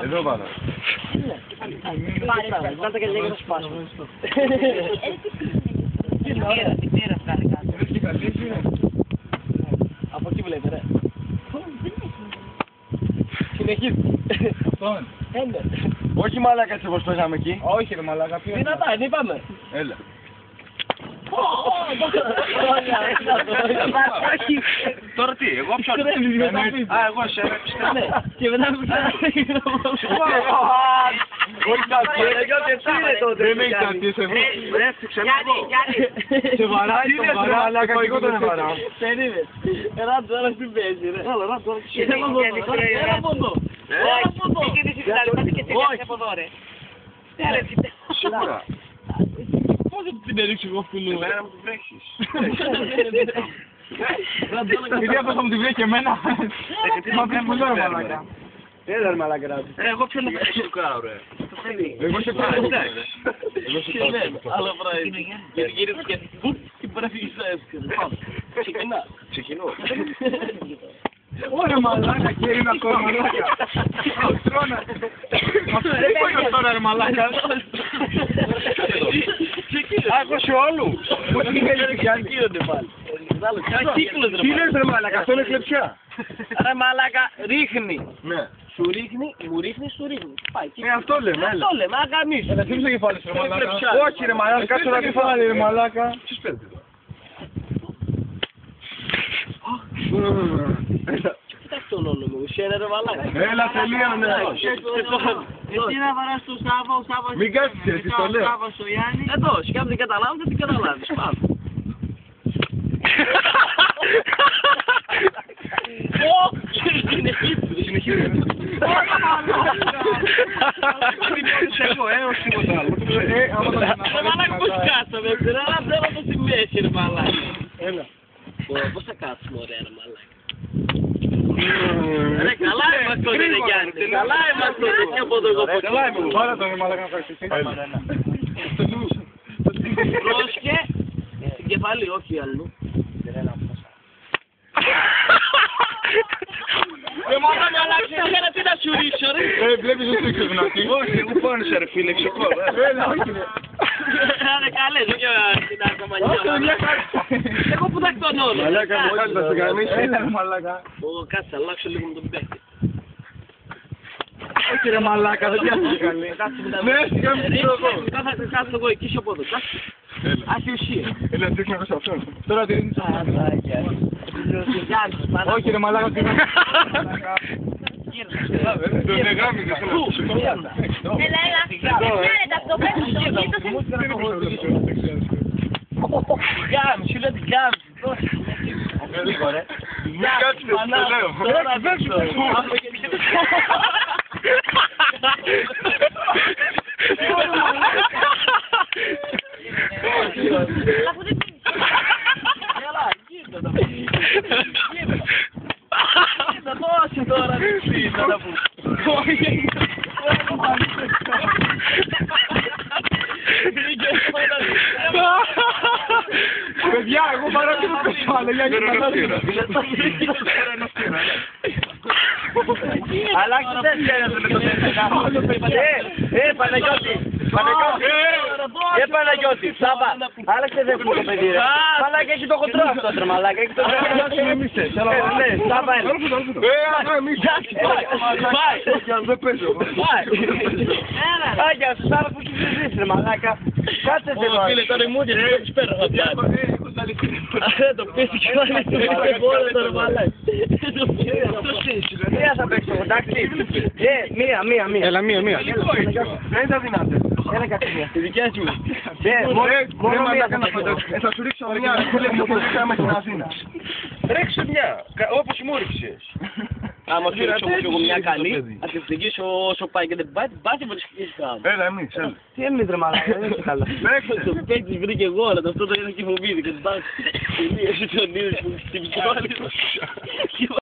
Εδώ πάνω. Βάλτε και λίγο να σπάσω. Τι πήρα φτάνει κάτω. Από εκεί βλέπετε, ρε. Συνεχίζει. Αυτόν. Έντε. Όχι μαλάκα έτσι όπως παίζαμε εκεί. Όχι ρε μαλάκα. Δυνατά, δεν είπαμε. Έλα. Τώρα τι, εγώ ποιον. Α, εγώ σε Και μετά μου όχι κάτι, δεν έχει κάτι σε εγώ. Σε βαράει το βαρά, αλλά και εγώ τον βαρά. Περίμενε. Ράτ τώρα στην παίζει ρε. Ράτ τώρα τι Έλα από εδώ. Σίγουρα. Πώς θα την έριξω εγώ αυτού νου. Εμένα μου την βρέχεις. Γιατί αυτό θα μου τη βρει και εμένα. Μα δεν μου λέω μαλάκα. Έλα ρε μαλάκα. Εγώ ποιον να παίξω το κάω ρε. Εγώ σε πάω. Άλλο πράγμα. Γύρισε και μπουτ και παραφύγεις στα εύκολα. Ξεκινώ. Ωραία μαλάκα και είναι ακόμα μαλάκα. Τρώνα. Αυτό δεν είπα τώρα ρε μαλάκα. Α, εγώ σε όλους. Κύλονται πάλι. Τι λες ρε μαλάκα, αυτό είναι κλεψιά. Ρε μαλάκα, ρίχνει. Ναι. Σου ρίχνει, μου ρίχνει, σου ρίχνει. Πάει. Αυτό λέμε, έλα. Αυτό λέμε, αγαμίσου. Έλα, θύμισε κεφάλι σου ρε μαλάκα. Όχι ρε μαλάκα, κάτσε να κεφάλι ρε μαλάκα. Ποιος παίρνει εδώ. Κοιτάξτε τον όνομα μου, εσύ είναι ρε μαλάκα. Έλα, τελείωνε. Εσύ να βαράς το Σάββα, ο Σάββας... Μην κάτσεις έτσι, το λέω. Ο Σάββας, ο Γιάννης... Εδώ, σκιά δεν καταλάβεις, δεν την καταλάβεις. Πάμε. Συνεχίζει. Όχι τίποτα άλλο. Ρε μαλάκα, πώς κάτσαμε, αλλά θέλω το στη μέση ρε μαλάκα. Έλα. Πώς θα κάτσουμε ωραία ρε μαλάκα. Ρε καλά είμαστε ρε Γιάννη, καλά είμαστε και από εδώ εγώ πω. Καλά είμαι. Πάρα τον ρε μαλάκα να φέρεις. Πρόσχε, στην κεφάλι, όχι αλλού. Ρε μαλάκα, αλλά τι να σου ρίξω ρε. Βλέπεις ότι είσαι δυνατή. Όχι, εγώ πόνισα ρε φίλε, ξεκόλ. Έλα, όχι ρε. Ρε καλέ, δεν και την άκομα νιώνα. Εγώ που θα εκτονώνω. Μαλάκα, μου κάνεις να σε γαμίσεις. Έλα ρε μαλάκα. Κάτσε, αλλάξω λίγο με τον παίκτη. Όχι ρε μαλάκα, δεν πιάσεις καλή. Ναι, σιγά μην ξέρω εγώ. Κάτσε εγώ εκεί σε πόδο, κάτσε. Άχι ουσία. Έλα, δείχνω εγώ σε αυτόν. Τώρα τη ρίχνεις Γιάννης, όχι ρε μαλάκα, τι είναι. Τον εγγάμι, δεν θέλω να σου πω. Έλα, κάνετε αυτό, πρέπει να το Γάμι, σου λέω την γάμι. Λίγο ρε. Μην κάτσεις, το λέω. Τώρα να παίξω. Αφού δεν πίνεις. Έλα, γύρω το γύρω. Θα δώσει τώρα τη φύση να πούμε. Παιδιά, εγώ παρά και το πεσάλε, για να καταλάβεις. Αλλάξτε τέσσερα με το τέσσερα. Παναγιώτη. Παναγιώτη. Σάβα. Άλλαξε δεύτερο το παιδί ρε. Μαλάκα έχει το χοντρό αυτό ρε μαλάκα. Έχει το χοντρό. Ναι, Σάβα έλα. Πάει. Δεν παίζω. Πάει. Άγια σου Σάβα που έχεις ζήσει ρε μαλάκα. Κάτσε εδώ. Φίλε τώρα η μούδια δεν τους παίρνω θα πιάνω. Το πέσει και πάλι δεν μπορώ τώρα μαλάκα. Μία θα παίξω, εντάξει. Μία. Έλα, μία. Δεν ήταν δυνατές. Έλα κάτι μία. Τη δικιά σου. Μόνο μία θα φανταστώ. Θα σου ρίξω μια φίλε μου που ρίξαμε στην Αθήνα. Ρίξε μια, όπως μου ρίξες. Άμα σου ρίξω εγώ μια καλή, θα τη φυγήσω όσο πάει και δεν πάει, την πάθη βρίσκεις κάμω. Έλα εμείς, έλα. Τι εμείς ρε μαλάκα, δεν είναι καλά. Το παίκτης βρήκε εγώ, αλλά αυτό το είναι και φοβίδι και την πάθη. Εσύ τον είδες που την πιάνει.